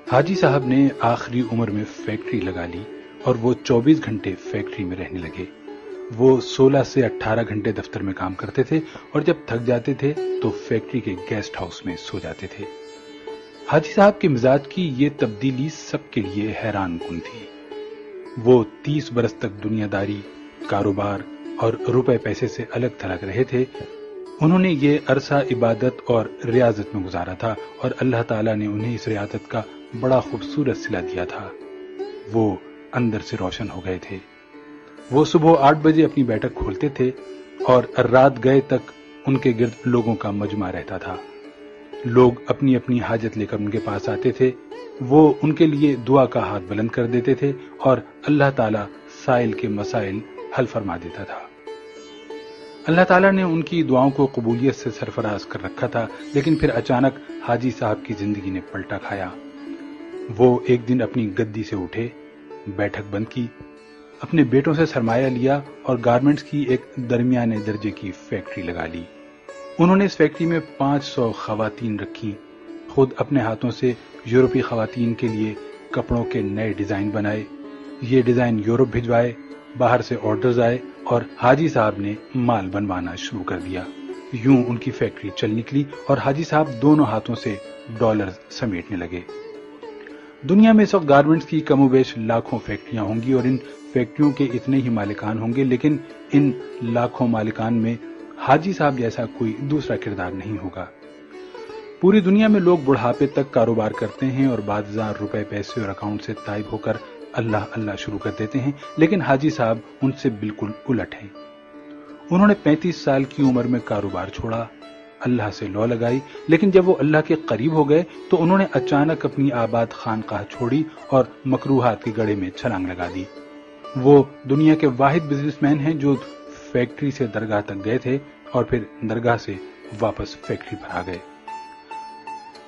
حاجی صاحب نے آخری عمر میں فیکٹری لگا لی اور وہ 24 گھنٹے فیکٹری میں رہنے لگے۔ وہ 16 سے 18 گھنٹے دفتر میں کام کرتے تھے اور جب تھک جاتے تھے تو فیکٹری کے گیسٹ ہاؤس میں سو جاتے تھے۔ حاجی صاحب کے مزاج کی یہ تبدیلی سب کے لیے حیران کن تھی۔ وہ 30 برس تک دنیا داری، کاروبار اور روپے پیسے سے الگ تھلگ رہے تھے۔ انہوں نے یہ عرصہ عبادت اور ریاضت میں گزارا تھا اور اللہ تعالیٰ نے انہیں اس ریاضت کا بڑا خوبصورت صلہ دیا تھا۔ وہ اندر سے روشن ہو گئے تھے۔ وہ صبح 8 بجے اپنی بیٹھک کھولتے تھے اور رات گئے تک ان کے گرد لوگوں کا مجمع رہتا تھا۔ لوگ اپنی اپنی حاجت لے کر ان کے پاس آتے تھے۔ وہ ان کے لیے دعا کا ہاتھ بلند کر دیتے تھے اور اللہ تعالیٰ سائل کے مسائل حل فرما دیتا تھا۔ اللہ تعالیٰ نے ان کی دعاؤں کو قبولیت سے سرفراز کر رکھا تھا، لیکن پھر اچانک حاجی صاحب کی زندگی نے پلٹا کھایا۔ وہ ایک دن اپنی گدی سے اٹھے، بیٹھک بند کی، اپنے بیٹوں سے سرمایہ لیا اور گارمنٹس کی ایک درمیانے درجے کی فیکٹری لگا لی۔ انہوں نے اس فیکٹری میں 500 خواتین رکھی، خود اپنے ہاتھوں سے یورپی خواتین کے لیے کپڑوں کے نئے ڈیزائن بنائے۔ یہ ڈیزائن یورپ بھجوائے، باہر سے آرڈرز آئے اور حاجی صاحب نے مال بنوانا شروع کر دیا۔ یوں ان کی فیکٹری چل نکلی اور حاجی صاحب دونوں ہاتھوں سے ڈالرز سمیٹنے لگے۔ دنیا میں اس وقت گارمنٹس کی کم و بیش لاکھوں فیکٹریاں ہوں گی اور ان فیکٹریوں کے اتنے ہی مالکان ہوں گے، لیکن ان لاکھوں مالکان میں حاجی صاحب جیسا کوئی دوسرا کردار نہیں ہوگا۔ پوری دنیا میں لوگ بڑھاپے تک کاروبار کرتے ہیں اور بعض ہزار روپے پیسے اور اکاؤنٹ سے تائب ہو کر اللہ اللہ شروع کر دیتے ہیں، لیکن حاجی صاحب ان سے بالکل الٹ ہیں۔ انہوں نے 35 سال کی عمر میں کاروبار چھوڑا، اللہ سے لو لگائی، لیکن جب وہ اللہ کے قریب ہو گئے تو انہوں نے اچانک اپنی آباد خانقاہ چھوڑی اور مکروہات کے گڑھے میں چھلانگ لگا دی۔ وہ دنیا کے واحد بزنس مین ہیں جو فیکٹری سے درگاہ تک گئے تھے اور پھر درگاہ سے واپس فیکٹری پر آ گئے۔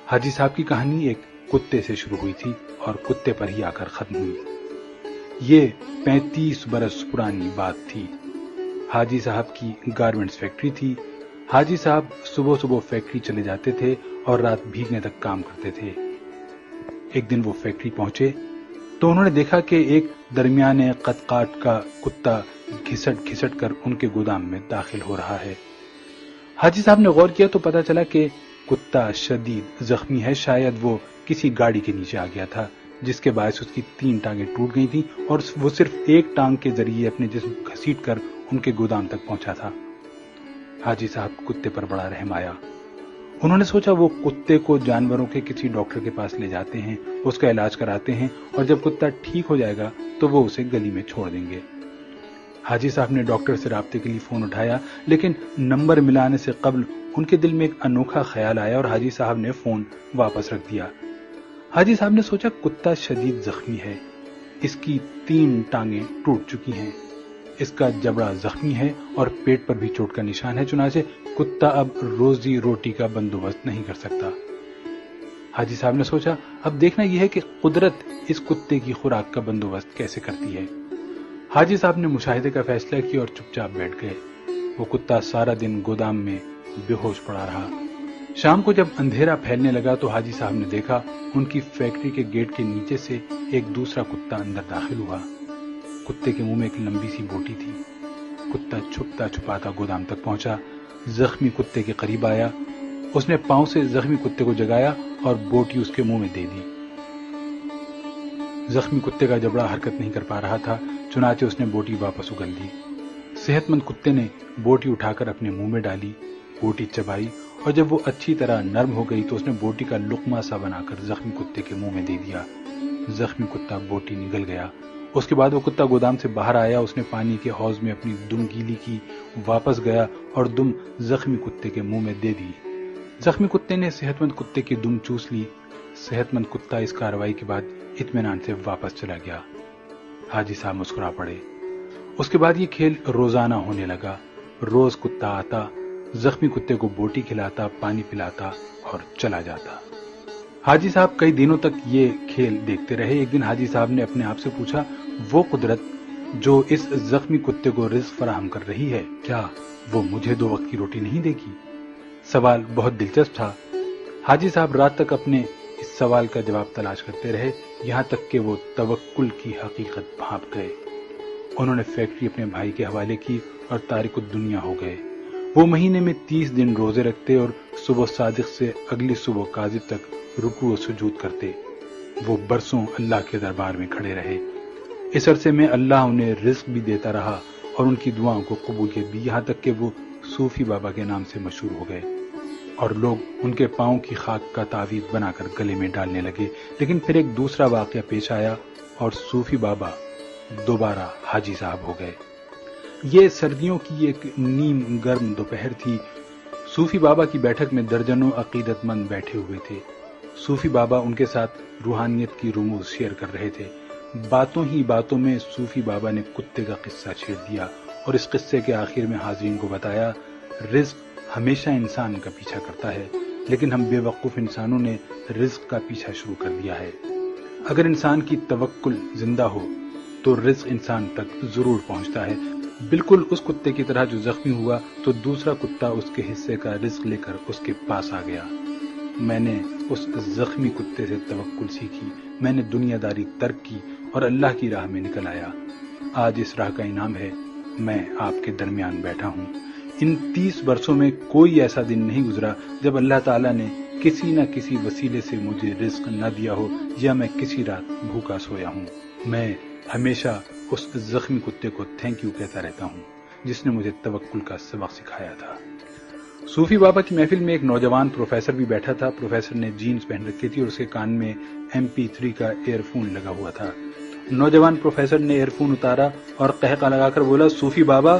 حاجی صاحب کی کہانی ایک کتے سے شروع ہوئی تھی اور کتے پر ہی آ کر ختم ہوئی۔ یہ 35 برس پرانی بات تھی۔ حاجی صاحب کی گارمنٹس فیکٹری تھی۔ حاجی صاحب صبح صبح فیکٹری چلے جاتے تھے اور رات بھیگنے تک کام کرتے تھے۔ ایک دن وہ فیکٹری پہنچے تو انہوں نے دیکھا کہ ایک درمیانے قد کاٹ کا کتا گھسٹ گھسٹ کر ان کے گودام میں داخل ہو رہا ہے۔ حاجی صاحب نے غور کیا تو پتا چلا کہ کتا شدید زخمی ہے، شاید وہ کسی گاڑی کے نیچے آ گیا تھا جس کے باعث اس کی 3 ٹانگیں ٹوٹ گئی تھیں اور وہ صرف ایک ٹانگ کے ذریعے اپنے جسم کو گھسیٹ کر ان کے گودام تک پہنچا تھا۔ حاجی صاحب کتے پر بڑا رحم آیا۔ انہوں نے سوچا وہ کتے کو جانوروں کے کسی ڈاکٹر کے پاس لے جاتے ہیں، اس کا علاج کراتے ہیں اور جب کتا ٹھیک ہو جائے گا تو وہ اسے گلی میں چھوڑ دیں گے۔ حاجی صاحب نے ڈاکٹر سے رابطے کے لیے فون اٹھایا، لیکن نمبر ملانے سے قبل ان کے دل میں ایک انوکھا خیال آیا اور حاجی صاحب نے فون واپس رکھ دیا۔ حاجی صاحب نے سوچا کتا شدید زخمی ہے، اس کی 3 ٹانگیں ٹوٹ چکی ہیں، اس کا جبڑا زخمی ہے اور پیٹ پر بھی چوٹ کا نشان ہے، چنانچہ کتا اب روزی روٹی کا بندوبست نہیں کر سکتا۔ حاجی صاحب نے سوچا اب دیکھنا یہ ہے کہ قدرت اس کتے کی خوراک کا بندوبست کیسے کرتی ہے۔ حاجی صاحب نے مشاہدے کا فیصلہ کیا اور چپ چاپ بیٹھ گئے۔ وہ کتا سارا دن گودام میں بے ہوش پڑا رہا۔ شام کو جب اندھیرا پھیلنے لگا تو حاجی صاحب نے دیکھا ان کی فیکٹری کے گیٹ کے نیچے سے ایک دوسرا کتا اندر داخل ہوا۔ کتے کے منہ میں ایک لمبی سی بوٹی تھی۔ کتا چھپتا چھپاتا گودام تک پہنچا، زخمی کتے کے قریب آیا، اس نے پاؤں سے زخمی کتے کو جگایا اور بوٹی اس کے منہ میں دے دی۔ زخمی کتے کا جبڑا حرکت نہیں کر پا رہا تھا، چنانچہ اس نے بوٹی واپس اگل دی۔ صحت مند کتے نے بوٹی اٹھا کر اپنے منہ میں ڈالی، بوٹی چبائی اور جب وہ اچھی طرح نرم ہو گئی تو اس نے بوٹی کا لقمہ سا بنا کر زخمی کتے کے منہ میں دے دیا۔ زخمی کتا بوٹی نگل گیا۔ اس کے بعد وہ کتا گودام سے باہر آیا، اس نے پانی کے حوض میں اپنی دم گیلی کی، واپس گیا اور دم زخمی کتے کے منہ میں دے دی۔ زخمی کتے نے صحت مند کتے کی دم چوس لی۔ صحت مند کتا اس کارروائی کے بعد اطمینان سے واپس چلا گیا۔ حاجی صاحب مسکرا پڑے۔ اس کے بعد یہ کھیل روزانہ ہونے لگا۔ روز کتا آتا، زخمی کتے کو بوٹی کھلاتا، پانی پلاتا اور چلا جاتا۔ حاجی صاحب کئی دنوں تک یہ کھیل دیکھتے رہے۔ ایک دن حاجی صاحب نے اپنے آپ سے پوچھا، وہ قدرت جو اس زخمی کتے کو رزق فراہم کر رہی ہے، کیا وہ مجھے 2 وقت کی روٹی نہیں دے گی؟ سوال بہت دلچسپ تھا۔ حاجی صاحب رات تک اپنے اس سوال کا جواب تلاش کرتے رہے یہاں تک کہ وہ توکل کی حقیقت بھانپ گئے۔ انہوں نے فیکٹری اپنے بھائی کے حوالے کی اور تارک الدنیا ہو گئے۔ وہ مہینے میں 30 دن روزے رکھتے اور صبح صادق سے اگلی صبح کاذب تک رکوع و سجود کرتے۔ وہ برسوں اللہ کے دربار میں کھڑے رہے۔ اس عرصے میں اللہ انہیں رزق بھی دیتا رہا اور ان کی دعاؤں کو قبولیت بھی، یہاں تک کہ وہ صوفی بابا کے نام سے مشہور ہو گئے اور لوگ ان کے پاؤں کی خاک کا تعویذ بنا کر گلے میں ڈالنے لگے۔ لیکن پھر ایک دوسرا واقعہ پیش آیا اور صوفی بابا دوبارہ حاجی صاحب ہو گئے۔ یہ سردیوں کی ایک نیم گرم دوپہر تھی۔ صوفی بابا کی بیٹھک میں درجنوں عقیدت مند بیٹھے ہوئے تھے۔ صوفی بابا ان کے ساتھ روحانیت کی رموز شیئر کر رہے تھے۔ باتوں ہی باتوں میں صوفی بابا نے کتے کا قصہ چھیڑ دیا اور اس قصے کے آخر میں حاضرین کو بتایا، رزق ہمیشہ انسان کا پیچھا کرتا ہے، لیکن ہم بے وقوف انسانوں نے رزق کا پیچھا شروع کر دیا ہے۔ اگر انسان کی توکل زندہ ہو تو رزق انسان تک ضرور پہنچتا ہے، بالکل اس کتے کی طرح جو زخمی ہوا تو دوسرا کتا اس کے حصے کا رزق لے کر اس کے پاس آ گیا۔ میں نے اس زخمی کتے سے توکل سیکھی، میں نے دنیا داری ترک کی اور اللہ کی راہ میں نکل آیا۔ آج اس راہ کا انعام ہے، میں آپ کے درمیان بیٹھا ہوں۔ ان 30 برسوں میں کوئی ایسا دن نہیں گزرا جب اللہ تعالیٰ نے کسی نہ کسی وسیلے سے مجھے رزق نہ دیا ہو یا میں کسی رات بھوکا سویا ہوں۔ میں ہمیشہ اس زخمی کتے کو تھینک یو کہتا رہتا ہوں جس نے مجھے توکل کا سبق سکھایا تھا۔ صوفی بابا کی محفل میں ایک نوجوان پروفیسر بھی بیٹھا تھا۔ پروفیسر نے جینز پہن رکھی تھی اور اس کے کان میں MP3 کا ایئر فون لگا ہوا تھا۔ نوجوان پروفیسر نے ایئر فون اتارا اور قہقہ لگا کر بولا، صوفی بابا،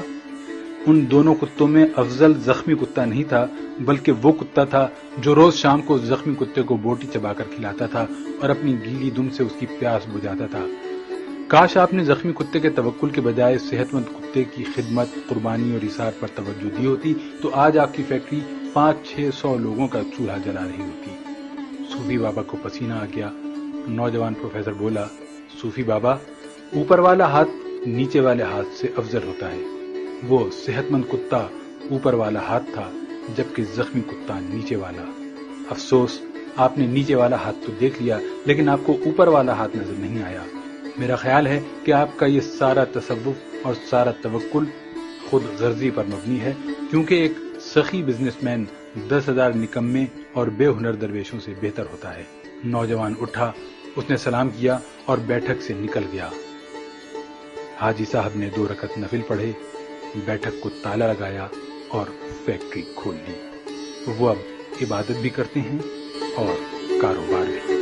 ان دونوں کتوں میں افضل زخمی کتا نہیں تھا بلکہ وہ کتا تھا جو روز شام کو زخمی کتے کو بوٹی چبا کر کھلاتا تھا اور اپنی گیلی دم سے اس کی پیاس بجھاتا تھا۔ کاش آپ نے زخمی کتے کے توکل کے بجائے صحت مند کتے کی خدمت، قربانی اور ایثار پر توجہ دی ہوتی تو آج آپ کی فیکٹری 500-600 لوگوں کا چولہا جلا رہی ہوتی۔ صوفی بابا کو پسینہ آ گیا۔ نوجوان پروفیسر بولا، صوفی بابا، اوپر والا ہاتھ نیچے والے ہاتھ سے افضل ہوتا ہے۔ وہ صحت مند کتا اوپر والا ہاتھ تھا جبکہ زخمی کتا نیچے والا۔ افسوس، آپ نے نیچے والا ہاتھ تو دیکھ لیا لیکن آپ کو اوپر والا ہاتھ نظر نہیں آیا۔ میرا خیال ہے کہ آپ کا یہ سارا تصوف اور سارا توکل خود غرضی پر مبنی ہے، کیونکہ ایک سخی بزنس مین 10,000 نکمے اور بے ہنر درویشوں سے بہتر ہوتا ہے۔ نوجوان اٹھا، اس نے سلام کیا اور بیٹھک سے نکل گیا۔ حاجی صاحب نے 2 رکعت نفل پڑھے، بیٹھک کو تالا لگایا اور فیکٹری کھول لی۔ وہ اب عبادت بھی کرتے ہیں اور کاروبار بھی۔